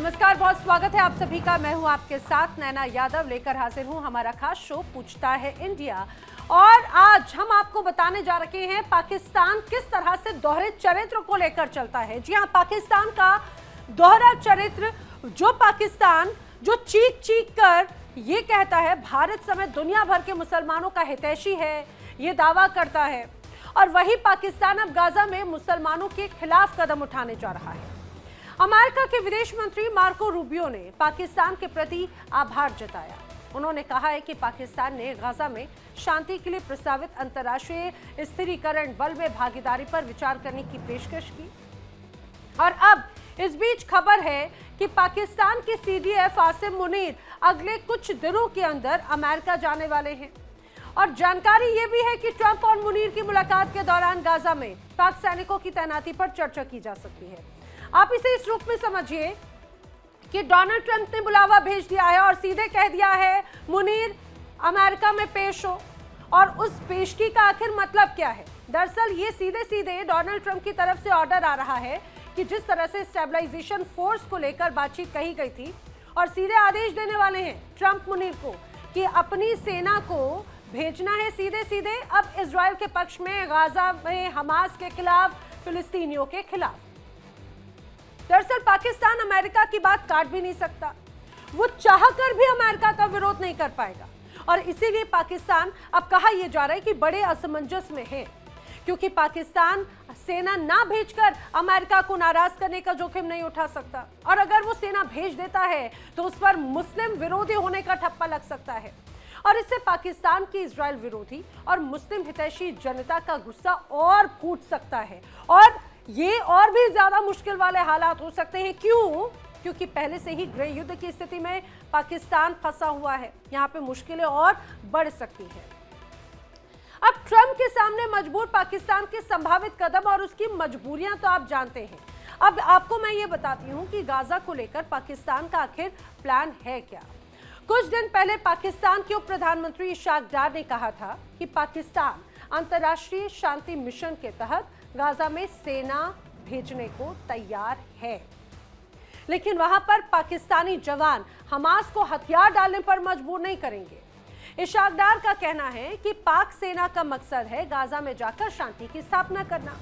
नमस्कार, बहुत स्वागत है आप सभी का। मैं हूं आपके साथ नैना यादव, लेकर हाजिर हूं हमारा खास शो पूछता है इंडिया। और आज हम आपको बताने जा रहे हैं पाकिस्तान किस तरह से दोहरे चरित्र को लेकर चलता है। जी हां, पाकिस्तान का दोहरा चरित्र, जो पाकिस्तान जो चीख चीख कर ये कहता है भारत समेत दुनिया भर के मुसलमानों का हितैषी है, ये दावा करता है, और वही पाकिस्तान अब गाजा में मुसलमानों के खिलाफ कदम उठाने जा रहा है। अमेरिका के विदेश मंत्री मार्को रूबियो ने पाकिस्तान के प्रति आभार जताया। उन्होंने कहा है कि पाकिस्तान ने गाजा में शांति के लिए प्रस्तावित अंतर्राष्ट्रीय स्थिरीकरण बल में भागीदारी पर विचार करने की पेशकश की। और अब इस बीच खबर है कि पाकिस्तान के सीडीएफ आसिम मुनीर अगले कुछ दिनों के अंदर अमेरिका जाने वाले हैं। और जानकारी ये भी है कि ट्रंप और मुनीर की मुलाकात के दौरान गाजा में पाक सैनिकों की तैनाती पर चर्चा की जा सकती है। आप इसे इस रूप में समझिए कि डोनाल्ड ट्रंप ने बुलावा भेज दिया है और सीधे कह दिया है मुनीर अमेरिका में पेश हो। और उस पेशगी का आखिर मतलब क्या है? दरअसल ये सीधे सीधे डोनाल्ड ट्रंप की तरफ से ऑर्डर आ रहा है कि जिस तरह से स्टेबलाइजेशन फोर्स को लेकर बातचीत कही गई थी, और सीधे आदेश देने वाले हैं ट्रंप मुनीर को कि अपनी सेना को भेजना है सीधे सीधे अब इजराइल के पक्ष में, गाजा में हमास के खिलाफ, फिलिस्तीनियों के खिलाफ। दरअसल पाकिस्तान अमेरिका की बात काट भी नहीं सकता, वो चाहकर भी अमेरिका का विरोध नहीं कर पाएगा। और इसीलिए पाकिस्तान अब कहा यह जा रहा है कि बड़े असमंजस में है, क्योंकि पाकिस्तान सेना ना भेजकर अमेरिका को नाराज करने का जोखिम नहीं उठा सकता, और अगर वो सेना भेज देता है तो उस पर मुस्लिम विरोधी होने का ठप्पा लग सकता है, और इससे पाकिस्तान की इजराइल विरोधी और मुस्लिम हितैषी जनता का गुस्सा और फूट सकता है, और ये और भी ज्यादा मुश्किल वाले हालात हो सकते हैं। क्यों? क्योंकि पहले से ही गृह युद्ध की स्थिति में पाकिस्तान फंसा हुआ है। यहाँ पे मुश्किलें और बढ़ सकती हैं। अब ट्रंप के सामने मजबूर पाकिस्तान के संभावित कदम और उसकी मजबूरियां तो आप जानते हैं। अब आपको मैं ये बताती हूँ कि गाजा को लेकर पाकिस्तान का आखिर प्लान है क्या। कुछ दिन पहले पाकिस्तान के उप प्रधानमंत्री इशाक डार ने कहा था कि पाकिस्तान अंतर्राष्ट्रीय शांति मिशन के तहत गाजा में सेना भेजने को तैयार है, लेकिन वहां पर पाकिस्तानी जवान हमास को हथियार डालने पर मजबूर नहीं करेंगे। इशाक डार का कहना है कि पाक सेना का मकसद है गाजा में जाकर शांति की स्थापना करना,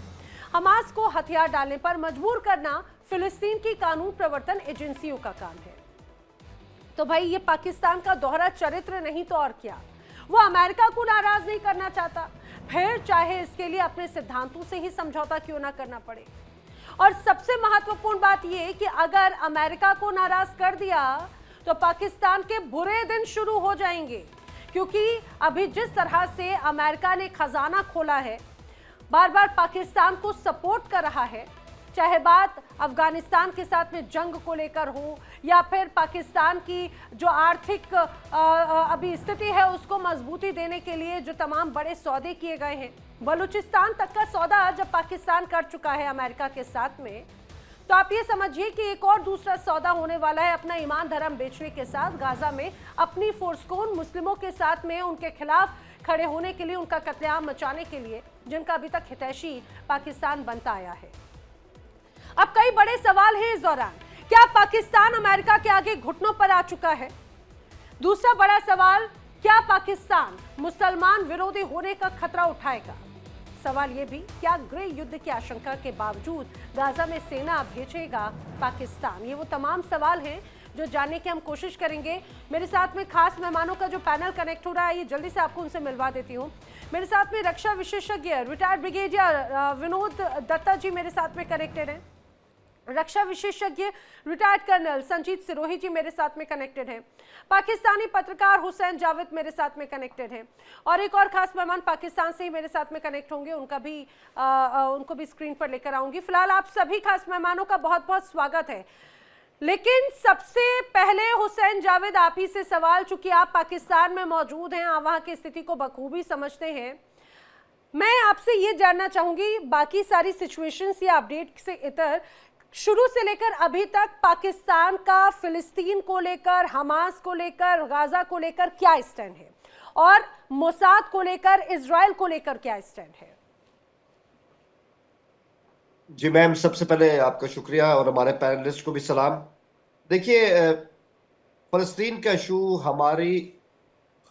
हमास को हथियार डालने पर मजबूर करना फिलिस्तीन की कानून प्रवर्तन एजेंसियों का काम है। तो भाई ये पाकिस्तान का दोहरा चरित्र नहीं तो और क्या। वो अमेरिका को नाराज नहीं करना चाहता, फिर चाहे इसके लिए अपने सिद्धांतों से ही समझौता क्यों ना करना पड़े। और सबसे महत्वपूर्ण बात यह कि अगर अमेरिका को नाराज कर दिया तो पाकिस्तान के बुरे दिन शुरू हो जाएंगे, क्योंकि अभी जिस तरह से अमेरिका ने खजाना खोला है, बार बार पाकिस्तान को सपोर्ट कर रहा है, चाहे बात अफगानिस्तान के साथ में जंग को लेकर हो या फिर पाकिस्तान की जो आर्थिक अभी स्थिति है उसको मजबूती देने के लिए जो तमाम बड़े सौदे किए गए हैं। बलूचिस्तान तक का सौदा जब पाकिस्तान कर चुका है अमेरिका के साथ में, तो आप ये समझिए कि एक और दूसरा सौदा होने वाला है अपना ईमान धर्म बेचने के साथ गाजा में अपनी फोर्स को उन मुस्लिमों के साथ में उनके खिलाफ खड़े होने के लिए, उनका कत्लेआम मचाने के लिए, जिनका अभी तक हितैषी पाकिस्तान बनता आया है। अब कई बड़े सवाल हैं इस दौरान। क्या पाकिस्तान अमेरिका के आगे घुटनों पर आ चुका है? दूसरा बड़ा सवाल, क्या पाकिस्तान मुसलमान विरोधी होने का खतरा उठाएगा? सवाल यह भी, क्या गृह युद्ध की आशंका के बावजूद गाजा में सेना भेजेगा पाकिस्तान? ये वो तमाम सवाल हैं जो जानने की हम कोशिश करेंगे। मेरे साथ में खास मेहमानों का जो पैनल कनेक्ट हो रहा है, ये जल्दी से आपको उनसे मिलवा देती हूँ। मेरे साथ में रक्षा विशेषज्ञ रिटायर्ड ब्रिगेडियर विनोद दत्ता जी मेरे साथ में कनेक्टेड हैं। रक्षा विशेषज्ञ रिटायर्ड कर्नल संजीत सिरोही जी मेरे साथ में कनेक्टेड हैं। पाकिस्तानी पत्रकार हुसैन जावेद मेरे साथ में कनेक्टेड हैं, और एक और खास मेहमान पाकिस्तान से ही मेरे साथ में कनेक्ट होंगे, उनको भी स्क्रीन पर लेकर आऊंगी। फिलहाल आप सभी खास मेहमानों का बहुत बहुत स्वागत है। लेकिन सबसे पहले हुसैन जावेद आप ही से सवाल, चूंकि आप पाकिस्तान में मौजूद हैं, आप वहां की स्थिति को बखूबी समझते हैं, मैं आपसे ये जानना चाहूंगी बाकी सारी सिचुएशंस या अपडेट से इतर शुरू से लेकर अभी तक पाकिस्तान का फिलिस्तीन को लेकर, हमास को लेकर, गाजा को लेकर क्या स्टैंड है, और मोसाद को लेकर, इजराइल को लेकर क्या स्टैंड है? जी मैम, सबसे पहले आपका शुक्रिया और हमारे पैनलिस्ट को भी सलाम। देखिए, फलस्तीन का इशू हमारी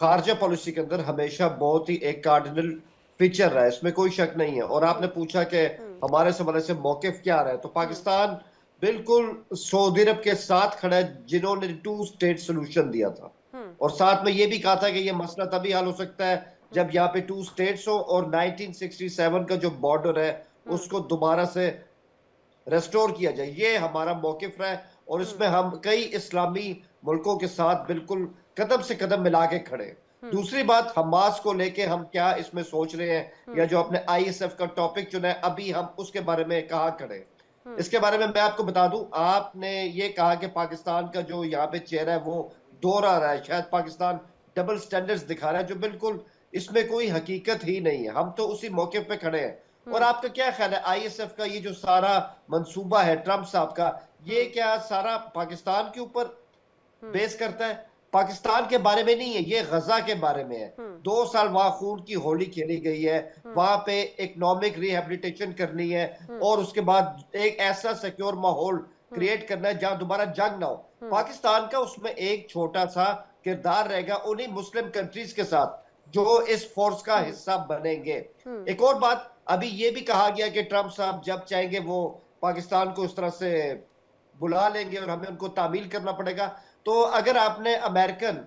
खारजा पॉलिसी के अंदर हमेशा बहुत ही एक कार्डिनल फीचर रहा है, इसमें कोई शक नहीं है। और आपने पूछा कि हमारे हवाले से मौकिफ क्या रहा है, तो पाकिस्तान बिल्कुल सऊदी अरब के साथ खड़ा है जिन्होंने टू स्टेट सोल्यूशन दिया था, और साथ में ये भी कहा था कि ये मसला तभी हल हो सकता है जब यहाँ पे टू स्टेट्स हो और 1967 का जो बॉर्डर है उसको दोबारा से रेस्टोर किया जाए। ये हमारा मौकिफ रहा है और इसमें हम कई इस्लामी मुल्कों के साथ बिल्कुल कदम से कदम मिला के खड़े हैं। दूसरी बात, हमास को लेके हम क्या इसमें सोच रहे हैं, या जो अपने आईएसएफ का टॉपिक चुना है अभी हम उसके बारे में कहाँ खड़े हैं, इसके बारे में मैं आपको बता दूं। आपने ये कहा कि पाकिस्तान का जो यहाँ पे चेहरा है वो दोहरा रहा है, शायद पाकिस्तान डबल स्टैंडर्ड्स दिखा रहा है, जो बिल्कुल इसमें कोई हकीकत ही नहीं है। हम तो उसी मौके पे खड़े हैं। और आपका क्या ख्याल है, आईएसएफ का ये जो सारा मंसूबा है ट्रंप साहब का, ये क्या सारा पाकिस्तान के ऊपर बेस करता है? पाकिस्तान के बारे में नहीं है, ये गजा के बारे में है। 2 साल वहां खून की होली खेली गई है, वहां पे इकोनॉमिक रिहेबिलिटेशन करनी है और उसके बाद एक ऐसा सिक्योर माहौल क्रिएट करना है जहां दोबारा जंग ना हो। पाकिस्तान का उसमें एक छोटा सा किरदार रहेगा उन्हीं मुस्लिम कंट्रीज के साथ जो इस फोर्स का हिस्सा बनेंगे। एक और बात, अभी ये भी कहा गया कि ट्रंप साहब जब चाहेंगे वो पाकिस्तान को इस तरह से बुला लेंगे और हमें उनको तामील करना पड़ेगा। तो अगर आपने अमेरिकन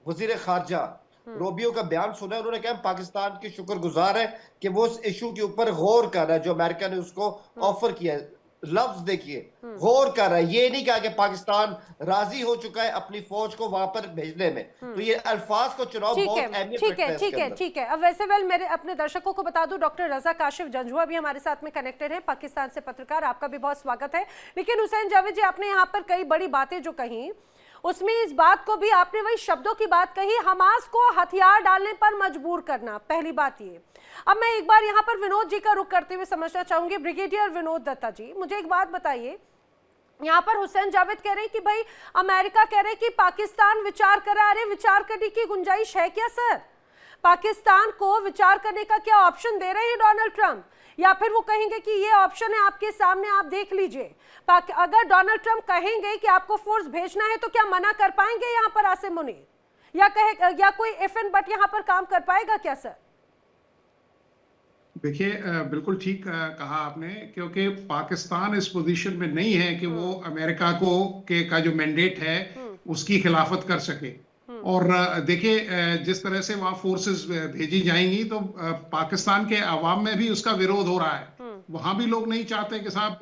वजीर खारजा रोबियो का बयान सुना है, उन्होंने कहा पाकिस्तान की शुक्रगुजार है कि वो उस इशू के ऊपर गौर कर रहा है जो अमेरिका ने उसको ऑफर किया है। लफ्ज देखिए, गौर कर रहा है, ये नहीं कहा कि पाकिस्तान राजी हो चुका है अपनी फौज को वहां पर भेजने में। तो ये अल्फाज को चुनाव बहुत अहमियत रखता है इसके अंदर। ठीक है। अब वैसे मेरे अपने दर्शकों को बता दूं, डॉक्टर रजा काशिफ जंजुआ भी हमारे साथ में कनेक्टेड है, पाकिस्तान से पत्रकार, आपका भी बहुत स्वागत है। लेकिन हुसैन जावेद जी, आपने यहाँ पर कई बड़ी बातें जो कही, उसमें इस बात को भी आपने वही शब्दों की बात कही, हमास को हथियार डालने पर मजबूर करना, पहली बात ये। अब मैं एक बार यहाँ पर विनोद जी का रुख करते हुए समझना चाहूंगी, ब्रिगेडियर विनोद दत्ता जी, मुझे एक बात बताइए, यहाँ पर हुसैन जावेद कह रहे हैं कि भाई अमेरिका कह रहे हैं कि पाकिस्तान विचार कर रहा है। अरे विचार करने की गुंजाइश है क्या सर? पाकिस्तान को विचार करने का क्या ऑप्शन दे रहे हैं डोनाल्ड ट्रंप, या फिर वो कहेंगे कि ये ऑप्शन है आपके सामने, आप देख लीजिए? अगर डोनाल्ड ट्रंप कहेंगे कि आपको फोर्स भेजना है तो क्या मना कर पाएंगे यहाँ पर आसिम मुनीर, या कोई इफ एंड बट यहाँ पर काम कर पाएगा क्या सर? देखिए, बिल्कुल ठीक कहा आपने, क्योंकि पाकिस्तान इस पोजीशन में नहीं है कि वो अमेरिका का जो मैंडेट है उसकी खिलाफत कर सके। और देखिए, जिस तरह से वहाँ फोर्सेस भेजी जाएंगी तो पाकिस्तान के अवाम में भी उसका विरोध हो रहा है। वहां भी लोग नहीं चाहते कि साहब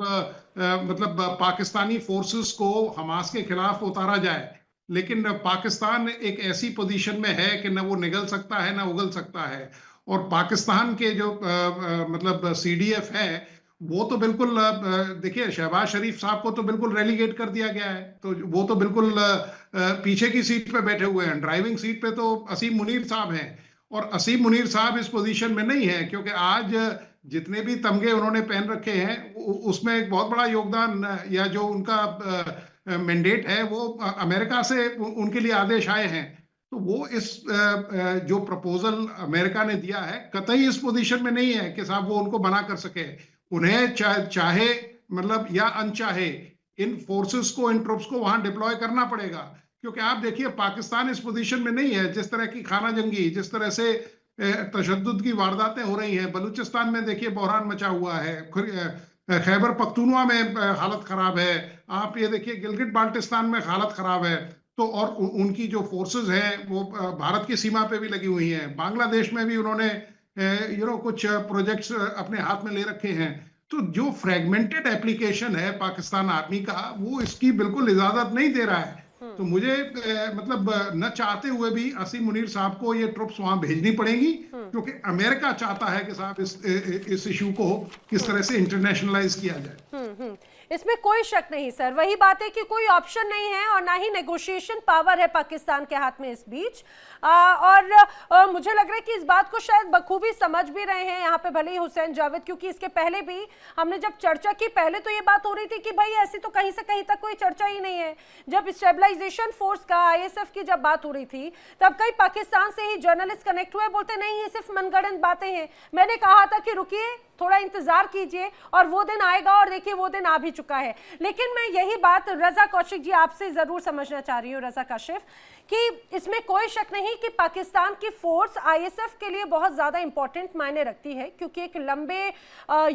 मतलब पाकिस्तानी फोर्सेस को हमास के खिलाफ उतारा जाए, लेकिन पाकिस्तान एक ऐसी पोजीशन में है कि न वो निगल सकता है न उगल सकता है। और पाकिस्तान के जो मतलब सीडीएफ है वो तो बिल्कुल देखिए, शहबाज शरीफ साहब को तो बिल्कुल रेलीगेट कर दिया गया है, तो वो तो बिल्कुल पीछे की सीट पे बैठे हुए हैं। ड्राइविंग सीट पे तो असीम मुनीर साहब हैं, और असीम मुनीर साहब इस पोजीशन में नहीं है, क्योंकि आज जितने भी तमगे उन्होंने पहन रखे हैं उसमें एक बहुत बड़ा योगदान, या जो उनका मैंडेट है वो अमेरिका से उनके लिए आदेश आए हैं। तो वो इस जो प्रपोजल अमेरिका ने दिया है कतई इस पोजीशन में नहीं है कि साहब वो उनको बना कर सके। उन्हें चाहे मतलब या अनचाहे इन फोर्सेस को, इन ट्रुप्स को वहां डिप्लॉय करना पड़ेगा, क्योंकि आप देखिए पाकिस्तान इस पोजीशन में नहीं है। जिस तरह की खाना जंगी, जिस तरह से तशद्दुद की वारदातें हो रही हैं, बलूचिस्तान में देखिए बहरान मचा हुआ है, खैबर पख्तूनवा में हालत खराब है, आप ये देखिए गिलगिट बाल्टिस्तान में हालत खराब है। तो और उनकी जो फोर्सेस हैं वो भारत की सीमा पे भी लगी हुई हैं, बांग्लादेश में भी उन्होंने कुछ प्रोजेक्ट्स अपने हाथ में ले रखे हैं। तो जो फ्रेगमेंटेड एप्लीकेशन है पाकिस्तान आर्मी का, वो इसकी बिल्कुल इजाजत नहीं दे रहा है। तो मुझे मतलब न चाहते हुए भी असीम मुनीर साहब को ये ट्रुप्स वहां भेजनी पड़ेंगी, क्योंकि अमेरिका चाहता है कि साहब इस इशू को किस तरह से इंटरनेशनलाइज किया जाए। इसमें कोई शक नहीं सर, वही बात है कि कोई ऑप्शन नहीं है और ना ही नेगोशिएशन पावर है पाकिस्तान के हाथ में इस बीच। और मुझे लग रहा है कि इस बात को शायद बखूबी समझ भी रहे हैं यहाँ पे भले ही हुसैन जावेद, क्योंकि इसके पहले भी हमने जब चर्चा की, पहले तो ये बात हो रही थी कि भाई ऐसी तो कहीं से कहीं तक कोई चर्चा ही नहीं है। जब स्टेबलाइजेशन फोर्स का, आईएसएफ की जब बात हो रही थी, तब कई पाकिस्तान से ही जर्नलिस्ट कनेक्ट हुए, बोलते नहीं ये सिर्फ मनगढ़ंत बातें हैं। मैंने कहा था कि रुकिए, थोड़ा इंतजार कीजिए और वो दिन आएगा, और देखिए वो दिन आ भी चुका चुका है। लेकिन मैं यही बात रजा कौशिक जी आपसे जरूर समझना चाह रही हूँ, रजा काशिफ, कि इसमें कोई शक नहीं कि पाकिस्तान की फोर्स आईएसएफ के लिए बहुत ज्यादा इंपॉर्टेंट मायने रखती है, क्योंकि एक लंबे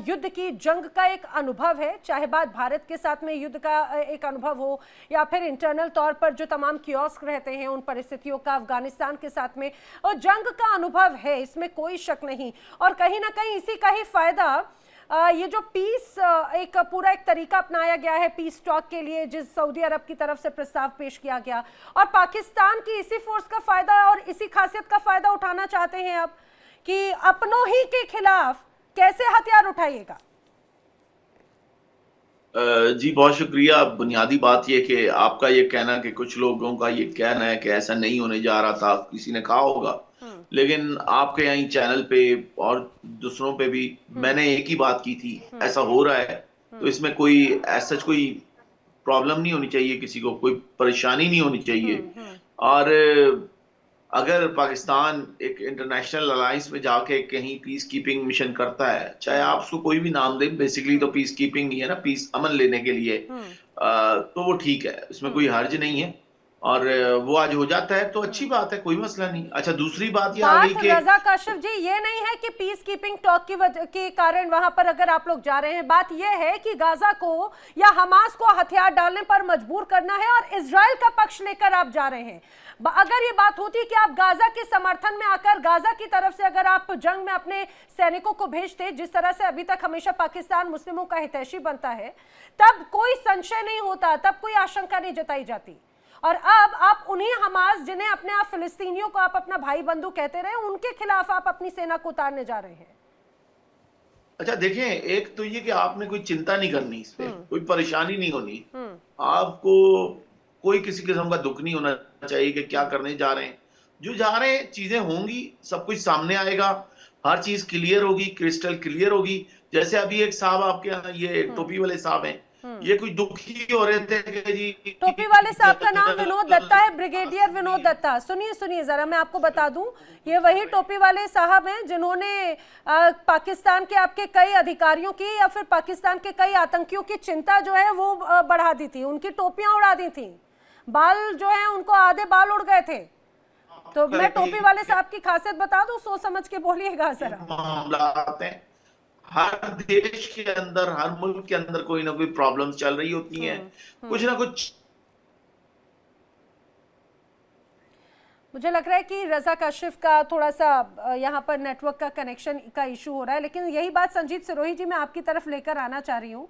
युद्ध की जंग का एक अनुभव है, चाहे बात भारत के साथ में युद्ध का एक अनुभव हो या फिर इंटरनल तौर पर जो तमाम कियोस्क रहते हैं उन परिस्थितियों का, अफगानिस्तान के साथ में और जंग का अनुभव है, इसमें कोई शक नहीं। और कहीं ना कहीं इसी का ही फायदा ये जो पीस एक पूरा एक तरीका अपनाया गया है पीस टॉक के लिए, जिस सऊदी अरब की तरफ से प्रस्ताव पेश किया गया, और पाकिस्तान की इसी फोर्स का फायदा और इसी खासियत का फायदा उठाना चाहते हैं अब कि अपनों ही के खिलाफ कैसे हथियार उठाइएगा। जी बहुत शुक्रिया। बुनियादी बात यह कि आपका ये कहना कि कुछ लोगों का ये कहना है कि ऐसा नहीं होने जा रहा था, किसी ने कहा होगा, लेकिन आपके यहाँ चैनल पे और दूसरों पे भी मैंने एक ही बात की थी, ऐसा हो रहा है तो इसमें कोई ऐसा कोई प्रॉब्लम नहीं होनी चाहिए, किसी को कोई परेशानी नहीं होनी चाहिए। और अगर पाकिस्तान एक इंटरनेशनल अलायंस में जाके कहीं पीस कीपिंग मिशन करता है, चाहे आप उसको कोई भी नाम दें, बेसिकली तो पीस कीपिंग ही है ना, पीस अमन लेने के लिए, तो वो ठीक है, इसमें कोई हर्ज नहीं है और वो आज हो जाता है तो अच्छी बात है, कोई मसला नहीं। अच्छा, दूसरी बात ये आ गई कि रजा काशिफ जी ये नहीं है कि पीस कीपिंग टॉक की वजह के कारण वहां पर अगर आप लोग जा रहे हैं, बात ये है कि गाजा को या हमास को हथियार डालने पर मजबूर करना है और इजराइल का पक्ष लेकर आप जा रहे हैं। अगर ये बात होती कि आप गाजा के समर्थन में आकर गाजा की तरफ से अगर आप जंग में अपने सैनिकों को भेजते, जिस तरह से अभी तक हमेशा पाकिस्तान मुस्लिमों का हितैषी बनता है, तब कोई संशय नहीं होता, तब कोई आशंका नहीं जताई जाती। और अब आप उन्हीं हमास, जिन्हें अपने आप फिलिस्तीनियों को आप अपना भाई बंधु कहते रहे, उनके खिलाफ आप अपनी सेना को उतारने जा रहे हैं। अच्छा देखें, एक तो ये कि आपने कोई चिंता नहीं करनी, इस पे कोई परेशानी नहीं होनी, आपको कोई किसी किस्म का दुख नहीं होना चाहिए कि क्या करने जा रहे हैं। जो जा रहे हैं चीजें होंगी, सब कुछ सामने आएगा, हर चीज क्लियर होगी, क्रिस्टल क्लियर होगी। जैसे अभी एक साहब आपके यहाँ ये टोपी वाले साहब हैं, ये कुछ दुखी हो रहे थे कि जी, टोपी वाले साहब का नाम विनोद दत्ता है, ब्रिगेडियर विनोद दत्ता। सुनिए सुनिए जरा, मैं आपको बता दूं, ये वही टोपी वाले साहब हैं जिन्होंने पाकिस्तान के आपके कई अधिकारियों की या फिर पाकिस्तान के कई आतंकियों की चिंता जो है वो बढ़ा दी थी, उनकी टोपियां उड़ा दी थी, बाल जो है उनको आधे बाल उड़ गए थे। तो मैं टोपी वाले साहब की खासियत बता दूं, सोच समझ के बोलिएगा जरा। मामलात हैं, हर देश के अंदर, हर मुल्क के अंदर कोई ना कोई प्रॉब्लम्स चल रही होती हैं, कुछ ना कुछ। मुझे लग रहा है कि रजा काशिफ का थोड़ा सा यहाँ पर नेटवर्क का कनेक्शन का इशू हो रहा है, लेकिन यही बात संजीत सिरोही जी मैं आपकी तरफ लेकर आना चाह रही हूँ।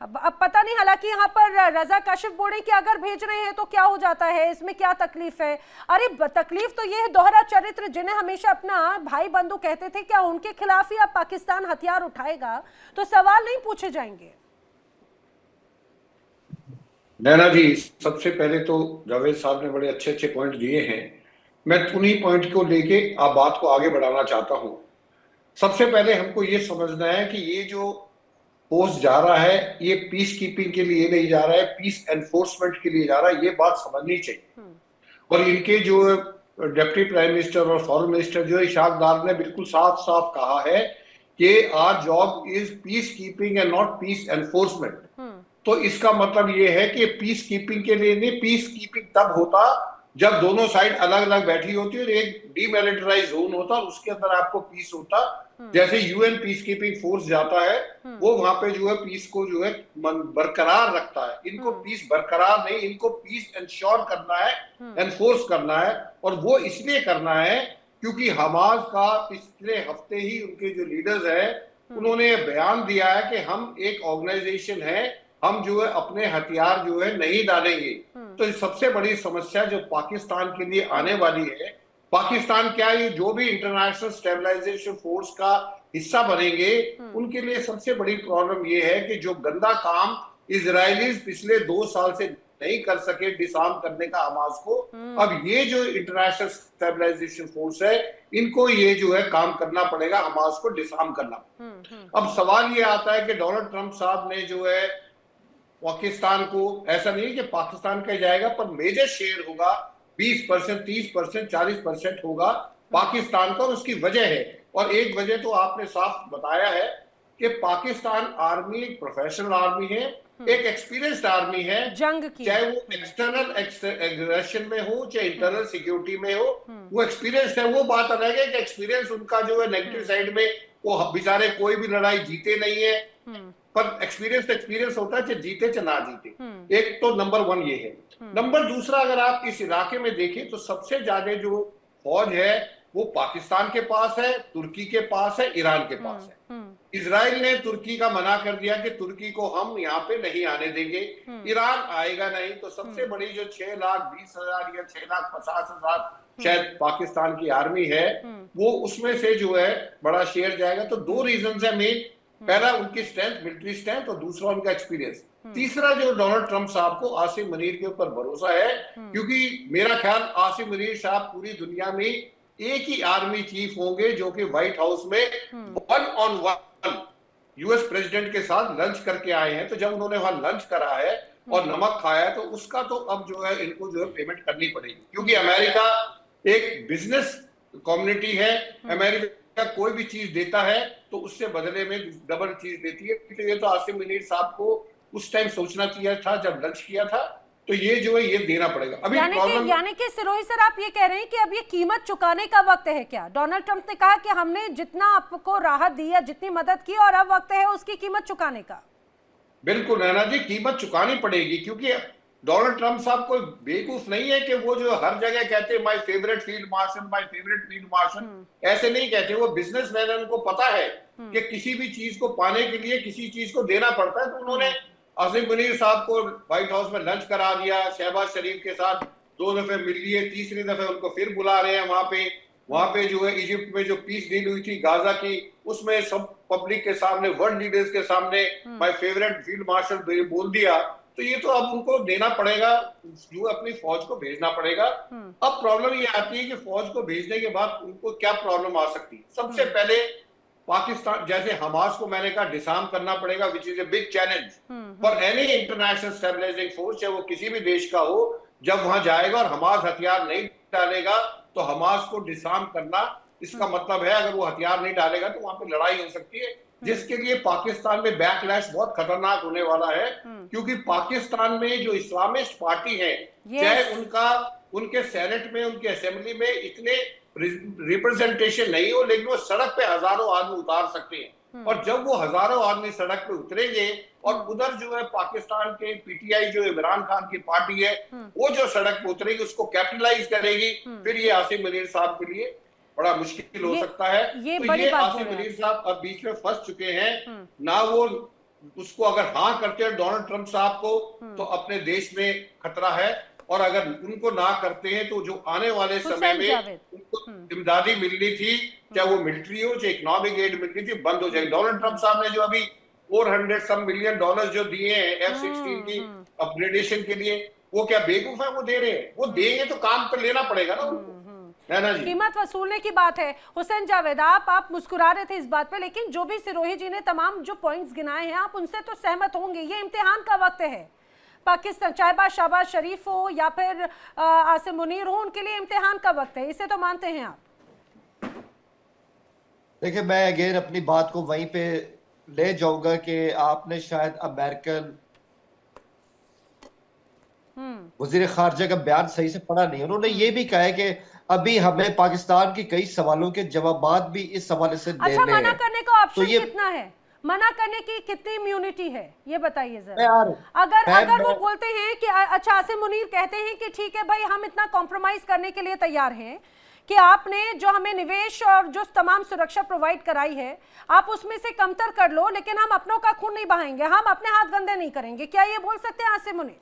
अब पता नहीं, हालांकि यहाँ पर रजा काशिफ बोल रहे कि अगर भेज रहे हैं तो क्या हो जाता है, इसमें क्या तकलीफ है। अरे तकलीफ तो ये है, दोहरा चरित्र जिन्हें हमेशा अपना भाई बंधु कहते थे, क्या उनके खिलाफ ही अब पाकिस्तान हथियार उठाएगा तो सवाल नहीं पूछे जाएंगे? नैना जी, सबसे पहले तो जावेद साहब ने बड़े अच्छे अच्छे पॉइंट दिए हैं, मैं उन्हीं पॉइंट को लेके आप बात को आगे बढ़ाना चाहता हूं। सबसे पहले हमको ये समझना है कि ये जो फोर्स जा रहा है, ये पीस कीपिंग के लिए नहीं जा रहा है, पीस एनफोर्समेंट के लिए जा रहा है, ये बात समझनी चाहिए। और इनके जो डिप्टी प्राइम मिनिस्टर और फॉरेन मिनिस्टर जो इशाक डार ने बिल्कुल साफ साफ कहा है कि our job is peacekeeping and not peace enforcement. तो इसका मतलब ये है कि पीस कीपिंग के लिए नहीं, पीस कीपिंग तब होता जब दोनों साइड अलग अलग बैठी होती और एक डीमिलिटराइज जोन होता और उसके अंदर आपको पीस होता। जैसे यूएन पीस कीपिंग फोर्स जाता है, वो वहां पे जो है पीस को जो है बरकरार रखता है। इनको पीस बरकरार नहीं, इनको पीस इंश्योर करना है, एनफोर्स करना है। और वो इसलिए करना है क्योंकि हमास का पिछले हफ्ते ही उनके जो लीडर्स हैं उन्होंने बयान दिया है कि हम एक ऑर्गेनाइजेशन है, हम जो है अपने हथियार जो है नहीं डालेंगे। तो सबसे बड़ी समस्या जो पाकिस्तान के लिए आने वाली है, पाकिस्तान क्या ये जो भी इंटरनेशनल स्टेबलाइजेशन फोर्स का हिस्सा बनेंगे, उनके लिए सबसे बड़ी प्रॉब्लम ये है कि जो गंदा काम इजरायलीज पिछले 2 साल से नहीं कर सके डिसआर्म करने का हमास को, अब ये जो इंटरनेशनल स्टेबलाइजेशन फोर्स है इनको ये जो है काम करना पड़ेगा, हमास को डिसआर्म करना। अब सवाल ये आता है कि डोनाल्ड ट्रंप साहब ने जो है पाकिस्तान को, ऐसा नहीं कि पाकिस्तान का जाएगा, पर मेजर शेयर होगा 20%, 30%, 40% होगा पाकिस्तान का। और उसकी वजह है, और एक वजह तो आपने साफ बताया है कि पाकिस्तान आर्मी एक प्रोफेशनल आर्मी है एक एक्सपीरियंस्ड आर्मी है, जंग की, चाहे वो एक्सटर्नल एग्रेशन में हो चाहे इंटरनल सिक्योरिटी में हो, वो एक्सपीरियंस है। वो बात अलग है कि एक्सपीरियंस उनका जो है नेगेटिव साइड में, वो बेचारे कोई भी लड़ाई जीते नहीं है, पर एक्सपीरियंस होता है, चाहे जीते चाहे ना जीते। एक तो नंबर 1 ये है। नंबर दूसरा, अगर आप इस इलाके में देखें तो सबसे ज्यादा जो फौज है वो पाकिस्तान के पास है, तुर्की के पास है, ईरान के पास है। इजराइल ने तुर्की का मना कर दिया कि तुर्की को हम यहाँ पे नहीं आने देंगे, ईरान आएगा नहीं। तो सबसे बड़ी जो 6,20,000 या 6,50,000 शायद पाकिस्तान की आर्मी है, वो उसमें से जो है बड़ा शेयर जाएगा। तो 2 रीजन है मेन, पहला उनकी स्ट्रेंथ, मिलिट्री स्ट्रेंथ, और दूसरा उनका एक्सपीरियंस। तीसरा जो डोनाल्ड ट्रंप साहब को आसिम मुनीर के ऊपर भरोसा है, क्योंकि मेरा ख्याल आसिम मुनीर साहब पूरी दुनिया में एक ही आर्मी चीफ होंगे जो कि व्हाइट हाउस में 1-on-1 यूएस प्रेसिडेंट के साथ लंच करके आए हैं। तो जब उन्होंने वहां लंच करा है और नमक खाया है, तो उसका तो अब जो है इनको जो है पेमेंट करनी पड़ेगी, क्योंकि अमेरिका एक बिजनेस कम्युनिटी है। अमेरिका कोई भी चीज देता है तो उससे बदले में डबल चीज देती है। तो ये तो आसिम मुनीर साहब को उस टाइम सोचना चाहिए था जब लंच किया था। तो ये जो है ये देना पड़ेगा। अभी यानी कि सिरोही सर, आप ये कह रहे हैं कि अब ये कीमत चुकाने का वक्त है क्या? डोनाल्ड ट्रंप ने कहा कि हमने जितना आपको राहत दी है, जितनी मदद की, और अब वक्त है उसकी कीमत चुकाने का। बिल्कुल नैना जी, कीमत चुकानी पड़ेगी, क्योंकि डोनाल्ड ट्रंप साहब कोई बेवकूफ नहीं है कि वो जो हर जगह कहते हैं my favourite field marshal, my favourite field marshal. ऐसे नहीं कहते, वो बिजनेसमैन है, उनको पता है कि किसी भी चीज को पाने के लिए किसी चीज को देना पड़ता है। तो उन्होंने आसिम मुनीर साहब को व्हाइट हाउस में लंच करा दिया, शहबाज शरीफ के साथ 2 दफे मिल लिए, तीसरी दफे उनको फिर बुला रहे हैं वहां पे जो है इजिप्ट में जो पीस डील हुई थी गाजा की, उसमें सब पब्लिक के सामने, वर्ल्ड लीडर्स के सामने माय फेवरेट फील्ड मार्शल बोल दिया। तो ये तो अब उनको देना पड़ेगा, जो अपनी फौज को भेजना पड़ेगा। अब प्रॉब्लम ये आती है कि फौज को भेजने के बाद उनको क्या प्रॉब्लम आ सकती है। सबसे पहले पाकिस्तान, जैसे हमास को मैंने कहा डिसआर्म करना पड़ेगा, which is a big challenge for any international stabilising force, चाहे वो किसी भी देश का हो। जब वहां जाएगा और हमास हथियार नहीं डालेगा तो हमास को डिसआर्म करना, इसका मतलब है अगर वो हथियार नहीं डालेगा तो वहां पे लड़ाई हो सकती है, जिसके लिए पाकिस्तान में बैकलैश बहुत खतरनाक होने वाला है। क्योंकि पाकिस्तान में जो इस्लामिस्ट पार्टी है, चाहे उनके सेनेट में, उनके असेंबली में इतने रिप्रेजेंटेशन नहीं हो, लेकिन वो सड़क पे हजारों आदमी उतार सकते हैं। और जब वो हजारों आदमी सड़क पे उतरेंगे और उधर जो है पाकिस्तान के पीटीआई जो इमरान खान की पार्टी है, वो जो सड़क पे उतरेगी उसको कैपिटलाइज करेगी, फिर ये आसिम मुनीर साहब के लिए बड़ा मुश्किल हो सकता है। तो ये आसिम मुनीर साहब अब बीच में फंस चुके हैं ना। वो उसको अगर हाँ करते हैं डोनाल्ड ट्रंप साहब को, तो अपने देश में खतरा है, और अगर उनको ना करते हैं तो जो आने वाले समय में उनको इमदादी मिलनी थी, चाहे वो मिलिट्री हो चाहे इकोनॉमिक एड मिलनी थी, बंद हो जाएगी। डोनाल्ड ट्रंप साहब ने जो अभी $400 मिलियन जो दिए हैं F-16 की अपग्रेडेशन के लिए, वो क्या बेवकूफ है? वो दे रहे हैं, वो देंगे तो काम तो लेना पड़ेगा ना उनको। कीमत वसूलने की बात है। हुसैन जावेद, आप मुस्कुरा रहे थे इस बात पे, लेकिन जो भी सिरोही जी ने तमाम जो पॉइंट्स गिनाए हैं, आप उनसे तो सहमत होंगे। ये इम्तिहान का वक्त है पाकिस्तान, चाहे शहबाज शरीफ हो या फिर आसिम मुनीर हो, उनके लिए इम्तिहान का वक्त है, इसे तो मानते हैं आप? देखिए, मैं अगेन अपनी बात को वहीं पे ले जाऊंगा कि आपने शायद अमेरिकन वजीर खारजा का बयान सही से पढ़ा नहीं। उन्होंने ये भी कहा है कि अभी हमें पाकिस्तान के कई सवालों के जवाब भी इस हवाले से देने हैं। मना करने का ऑप्शन कितना है? मना करने की कितनी इम्यूनिटी है, ये बताइए जरा। अगर वो बोलते हैं कि अच्छा, आसिम मुनीर कहते हैं कि ठीक है भाई, हम इतना कॉम्प्रोमाइज करने के लिए तैयार हैं कि आपने जो हमें निवेश और जो तमाम सुरक्षा प्रोवाइड कराई है, आप उसमें से कमतर कर लो, लेकिन हम अपनों का खून नहीं बहाएंगे, हम अपने हाथ गंदे नहीं करेंगे, क्या ये बोल सकते हैं आसिम मुनीर?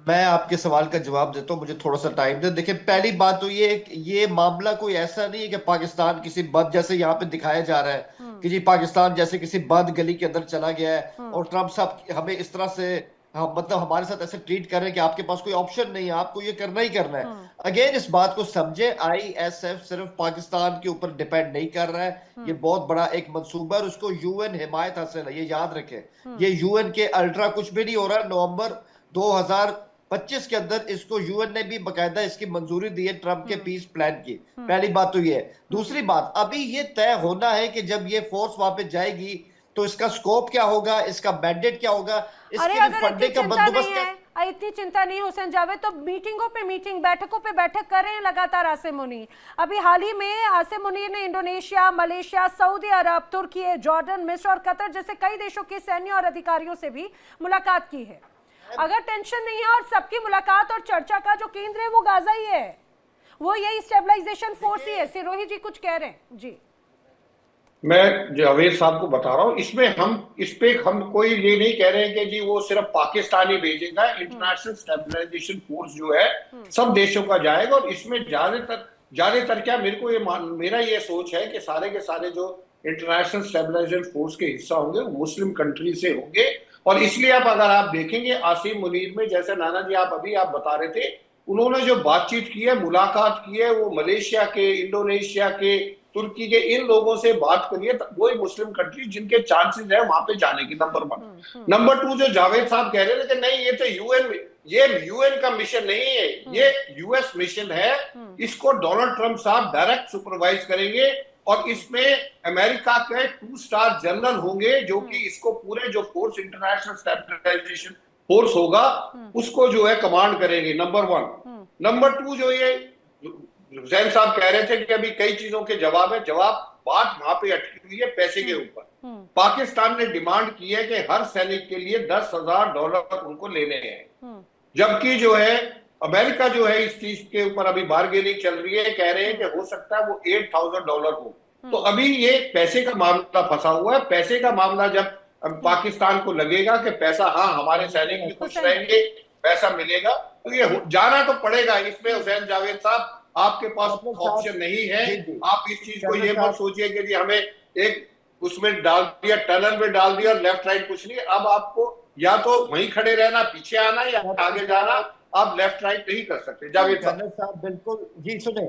मैं आपके सवाल का जवाब देता हूं, मुझे थोड़ा सा टाइम दे। देखिए, पहली बात तो ये मामला कोई ऐसा नहीं है कि पाकिस्तान किसी बंद, जैसे यहाँ पे दिखाया जा रहा है कि जी पाकिस्तान जैसे किसी बंद गली के अंदर चला गया है और ट्रंप साहब हमें इस तरह से मतलब हमारे साथ ऐसे ट्रीट कर रहे हैं कि आपके पास कोई ऑप्शन नहीं है, आपको ये करना ही करना है। अगेन इस बात को समझे, ISF सिर्फ पाकिस्तान के ऊपर डिपेंड नहीं कर रहा है, ये बहुत बड़ा एक मंसूबा है, उसको UN हिमायत हासिल है, ये याद रखें। ये UN के अल्ट्रा कुछ भी नहीं हो रहा। नवंबर 2025 के अंदर इसको UN ने भी बकायदा इसकी मंजूरी दी है, ट्रंप के पीस प्लान की। पहली बात तो ये है। दूसरी बात, अभी ये तय होना है कि जब ये फोर्स वहां पे जाएगी तो इसका स्कोप क्या होगा, इसका मैंडेट क्या होगा, अरे इसके अगर फंडिंग का इतनी चिंता बंदोबस्त नहीं क्या? है, इतनी चिंता नहीं हुसैन जावेद, तो मीटिंगों पे मीटिंग, बैठकों पे बैठक कर रहे हैं लगातार आसिम मुनीर। अभी हाल ही में आसिम मुनीर ने इंडोनेशिया, मलेशिया, सऊदी अरब, तुर्की, जॉर्डन, मिस्र और कतर जैसे कई देशों के सैन्य और अधिकारियों से भी मुलाकात की है। अगर टेंशन नहीं है और सबकी मुलाकात और चर्चा का जो केंद्र है वो गाजा ही है, वो यही स्टेबलाइजेशन फोर्स ही है। सिरोही जी कुछ कह रहे हैं जी। मैं जावेद साहब को बता रहा हूँ, इस पे हम कोई ये नहीं कह रहे हैं कि जी वो सिर्फ पाकिस्तान ही भेजेगा। इंटरनेशनल स्टेबलाइजेशन फोर्स जो है सब देशों का जाएगा, और इसमें ज्यादातर क्या मेरा ये सोच है कि सारे के सारे जो इंटरनेशनल स्टेबलाइजेशन फोर्स के हिस्सा होंगे वो मुस्लिम कंट्री से होंगे। और इसलिए अगर आप देखेंगे आसिम मुनीर में, जैसे नाना जी आप बता रहे थे, उन्होंने जो बातचीत की है, मुलाकात की है, वो मलेशिया के, इंडोनेशिया के, तुर्की के इन लोगों से बात करिए, वही मुस्लिम कंट्री जिनके चांसेस है वहां पे जाने की। नंबर 1। नंबर 2, जो जावेद साहब कह रहे थे कि नहीं ये तो यूएन का मिशन नहीं है, ये यूएस मिशन है, इसको डोनाल्ड ट्रंप साहब डायरेक्ट सुपरवाइज करेंगे, और इसमें अमेरिका के 2 स्टार जनरल होंगे जो कि इसको पूरे जो फोर्स, इंटरनेशनल स्टेबलाइजेशन फोर्स होगा, उसको जो है कमांड करेंगे। नंबर 1। नंबर 2, जो ये हुसैन साहब कह रहे थे कि अभी कई चीजों के जवाब बात वहां पे अटकी हुई है पैसे के ऊपर। पाकिस्तान ने डिमांड की है कि हर सैनिक के लिए $10,000 उनको लेने हैं, जबकि जो है अमेरिका जो है इस चीज के ऊपर अभी बार्गेनिंग चल रही है, कह रहे हैं कि हो सकता है वो $8,000 हो। तो अभी ये पैसे का मामला फंसा हुआ है। पैसे का मामला जब पाकिस्तान को लगेगा कि पैसा, हाँ हमारे सैनिक भी खुश रहेंगे, पैसा मिलेगा, तो ये जाना तो पड़ेगा। इसमें हुसैन जावेद साहब आपके पास ऑप्शन नहीं है। आप इस चीज को ये मत सोचिए कि हमें एक उसमें डाल दिया, टनल में डाल दिया और लेफ्ट राइट कुछ नहीं। अब आपको या तो वहीं खड़े रहना, पीछे आना, या आगे जाना। आप लेफ्ट राइट नहीं कर सकते। जावेद साहब बिल्कुल जी, सुने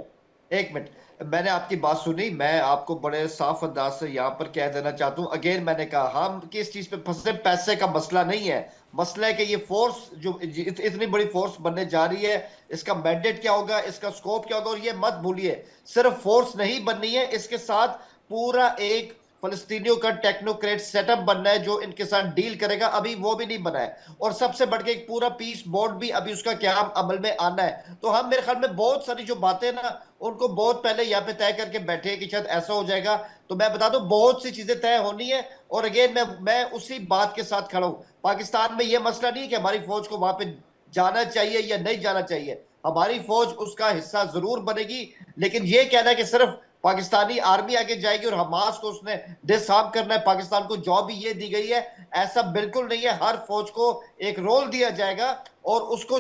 एक मिनट, मैंने आपकी बात सुनी, मैं आपको बड़े साफ अंदाज से यहाँ पर कह देना चाहता हूँ। अगेन मैंने कहा हम किस चीज पे फंसे, पैसे का मसला नहीं है। मसला है कि ये फोर्स जो इतनी बड़ी फोर्स बनने जा रही है, इसका मैंडेट क्या होगा, इसका स्कोप क्या होगा। और ये मत भूलिए सिर्फ फोर्स नहीं बननी है, इसके साथ पूरा एक फलस्तीनियों का टेक्नोक्रेट सेटअप बनना है जो इनके साथ डील करेगा। अभी वो भी नहीं बना है, और सबसे बढ़ के एक पूरा पीस बोर्ड भी अभी उसका क्या अमल में आना है। तो हम मेरे ख्याल में बहुत सारी जो बातें ना उनको बहुत पहले यहाँ पे तय करके बैठे कि शायद ऐसा हो जाएगा। तो मैं बता दूं बहुत सी चीजें तय होनी है। और अगेन मैं उसी बात के साथ खड़ा हूं। पाकिस्तान में यह मसला नहीं है कि हमारी फौज को वहां पे जाना चाहिए या नहीं जाना चाहिए। हमारी फौज उसका हिस्सा जरूर बनेगी, लेकिन ये कहना है कि सिर्फ पाकिस्तानी आर्मी आगे जाएगी और हमास को उसने डिसआर्म करना है, पाकिस्तान को जॉब भी ये दी गई है, ऐसा बिल्कुल नहीं है। हर फौज को एक रोल दिया जाएगा और उसको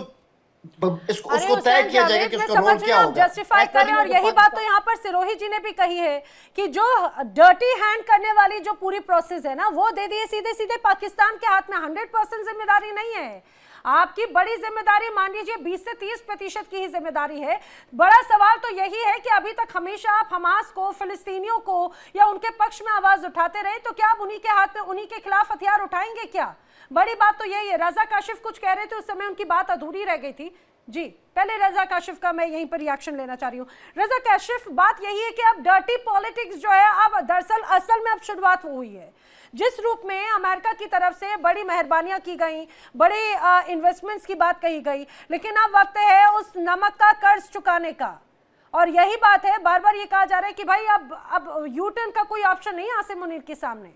तय किया जाएगा कि उसका रोल क्या होगा। जस्टिफाई करें, और यही बात तो यहाँ पर सिरोही जी ने भी कही है कि जो डर्टी हैंड करने वाली जो पूरी प्रोसेस है ना, वो दे दिए सीधे सीधे पाकिस्तान के हाथ में। 100% जिम्मेदारी नहीं है आपकी, बड़ी जिम्मेदारी मान लीजिए 20 से 30% की ही जिम्मेदारी है। बड़ा सवाल तो यही है कि अभी तक हमेशा आप हमास को, फिलिस्तीनियों को या उनके पक्ष में आवाज उठाते रहे, तो क्या आप उन्हीं के हाथ में, उन्हीं के खिलाफ हथियार उठाएंगे क्या? बड़ी बात तो यही है। रजा काशिफ कुछ कह रहे थे, उस समय उनकी बात अधूरी रह गई थी जी। पहले रजा काशिफ का मैं यहीं पर रिएक्शन लेना चाह रही हूँ। रजा काशिफ, बात यही है कि अब डर्टी पॉलिटिक्स जो है अब दरअसल असल में अब शुरुआत हुई है। जिस रूप में अमेरिका की तरफ से बड़ी मेहरबानियां की गई, बड़े इन्वेस्टमेंट्स की बात कही गई, लेकिन अब वक्त है उस नमक का कर्ज चुकाने का। और यही बात है, बार बार ये कहा जा रहा है कि भाई अब यू टर्न का कोई ऑप्शन नहीं है आसिम मुनीर के सामने।